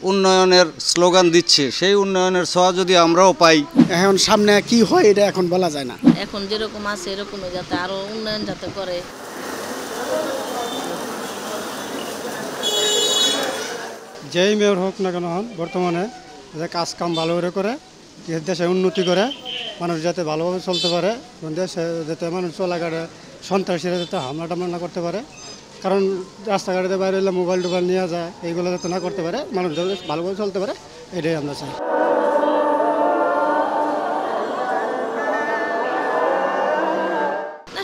উন্নয়নের স্লোগান দিচ্ছে, সেই উন্নয়নের ছোঁয়া যদি আমরাও পাই। এখন সামনে কি হয় এটা এখন বলা যায় না। এখন যেরকম আছে এরকমই যাতে আরো উন্নয়ন যাতে করে। যেই মেয়র হোক না কেন হন বর্তমানে যে কাজ কাম ভালো করে দেশে উন্নতি করে, মানুষ যাতে ভালোভাবে চলতে পারে, দেশে যাতে মানুষ চলাঘাটে সন্ত্রাসীরা যাতে হামলা টামলা না করতে পারে, কারণ রাস্তাঘাটে বাইরে এলে মোবাইল টোবাইল নিয়ে যায়, এইগুলো যাতে না করতে পারে, মানুষ যাতে ভালোভাবে চলতে পারে, এটাই আমরা চাই।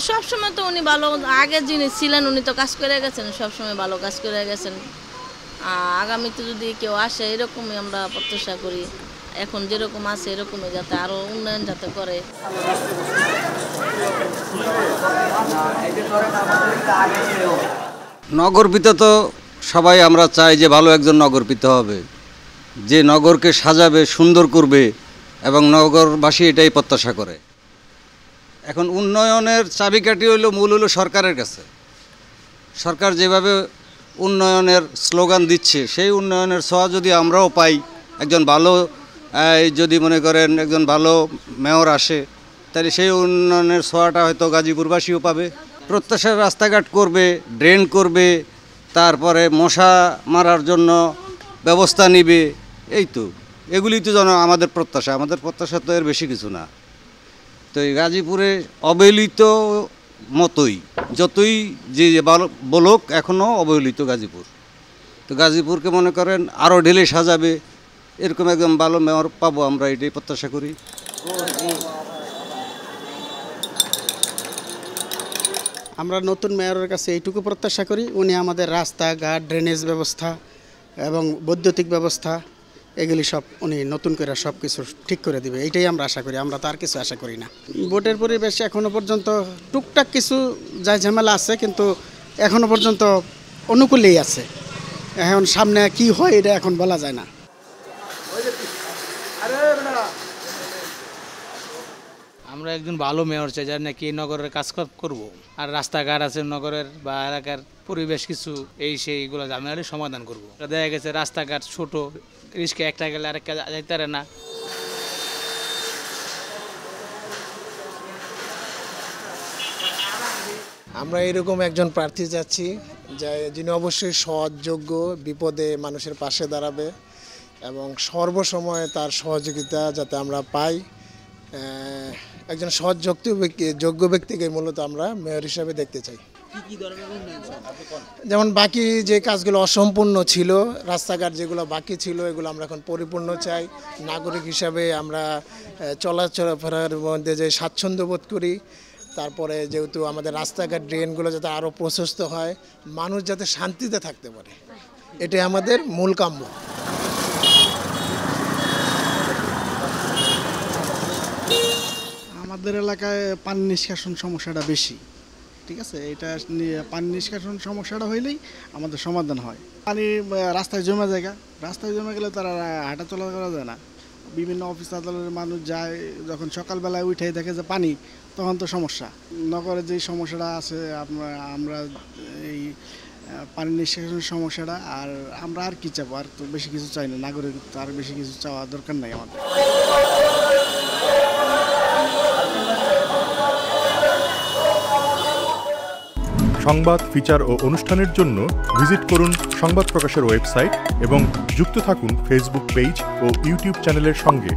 সবসময় তো উনি ভালো, আগে যিনি ছিলেন উনি তো কাজ করে গেছেন, সবসময় ভালো কাজ করে গেছেন। আগামীতে যদি কেউ আসে এরকমই আমরা প্রত্যাশা করি, এখন যেরকম আছে এরকমই যাতে আরো উন্নয়ন যাতে করে। নগরপিতা তো সবাই আমরা চাই যে ভালো একজন নগরপিতা হবে, যে নগরকে সাজাবে, সুন্দর করবে, এবং নগরবাসী এটাই প্রত্যাশা করে। এখন উন্নয়নের চাবিকাঠি মূল হলো সরকারের কাছে। সরকার যেভাবে উন্নয়নের স্লোগান দিচ্ছে, সেই উন্নয়নের ছোঁয়া যদি আমরাও পাই, একজন ভালো যদি মনে করেন একজন ভালো মেয়র আসে, তাহলে সেই উন্নয়নের ছোঁয়াটা হয়তো গাজীপুরবাসীও পাবে। প্রত্যাশার রাস্তাঘাট করবে, ড্রেন করবে, তারপরে মশা মারার জন্য ব্যবস্থা নিবে, এই তো এগুলি তো আমাদের প্রত্যাশা। আমাদের প্রত্যাশা তো এর বেশি কিছু না। তো এই গাজীপুরে অবহেলিত মতোই, যতই যে বলুক, এখনও অবহেলিত গাজীপুর। তো গাজীপুরকে মনে করেন আরও ঢেলে সাজাবে, এরকম একদম ভালো মেয়র পাবো, আমরা এটাই প্রত্যাশা করি। আমরা নতুন মেয়রের কাছে এইটুকু প্রত্যাশা করি, উনি আমাদের রাস্তাঘাট, ড্রেনেজ ব্যবস্থা এবং বৈদ্যুতিক ব্যবস্থা এগুলি সব উনি নতুন করে সব কিছু ঠিক করে দিবে, এইটাই আমরা আশা করি। আমরা তো আর কিছু আশা করি না। ভোটের পরিবেশ এখনও পর্যন্ত টুকটাক কিছু যা ঝামেলা আছে, কিন্তু এখনও পর্যন্ত অনুকূলেই আছে। এখন সামনে কি হয় এটা এখন বলা যায় না। আমরা একজন ভালো মেয়র চাই, যার নাকি নগরের কাজ করব, আর রাস্তাঘাট আছে নগরের বা এলাকার পরিবেশ কিছু এই সেইগুলো ঝামেলারই সমাধান করব। দেখা গেছে রাস্তাঘাট ছোট, রিস্কে একটা গেলে আরেকটা যাইতে পারে না। আমরা এরকম একজন প্রার্থী চাচ্ছি, যিনি অবশ্যই সৎ, যোগ্য, বিপদে মানুষের পাশে দাঁড়াবে এবং সর্বসময় তার সহযোগিতা যাতে আমরা পাই। একজন সৎ যোগ্য ব্যক্তিকে মূলত আমরা মেয়র হিসাবে দেখতে চাই। যেমন বাকি যে কাজগুলো অসম্পূর্ণ ছিল, রাস্তাঘাট যেগুলো বাকি ছিল, এগুলো আমরা এখন পরিপূর্ণ চাই। নাগরিক হিসাবে আমরা চলাফেরার মধ্যে যে স্বাচ্ছন্দ্য বোধ করি। তারপরে যেহেতু আমাদের রাস্তাঘাট, ড্রেনগুলো যাতে আরও প্রশস্ত হয়, মানুষ যাতে শান্তিতে থাকতে পারে, এটাই আমাদের মূল কাম্য। আমাদের এলাকায় পানি নিষ্কাশন সমস্যাটা বেশি, ঠিক আছে। এটা পানি নিষ্কাশন সমস্যাটা হইলেই আমাদের সমাধান হয়। পানি রাস্তায় জমে রাস্তায় জমে গেলে তারা হাঁটা চলা করা যায় না। বিভিন্ন অফিস আদালতের মানুষ যায়, যখন সকালবেলায় উঠে দেখে যে পানি, তখন তো সমস্যা। নগরে যে সমস্যাটা আছে আমরা এই পানি নিষ্কাশনের সমস্যাটা, আর আমরা আর কি চাবো, আর তো বেশি কিছু চাই না। নাগরিক তো আর বেশি কিছু চাওয়া দরকার নাই আমাদের। সংবাদ, ফিচার ও অনুষ্ঠানের জন্য ভিজিট করুন সংবাদ প্রকাশের ওয়েবসাইট এবং যুক্ত থাকুন ফেসবুক পেজ ও ইউটিউব চ্যানেলের সঙ্গে।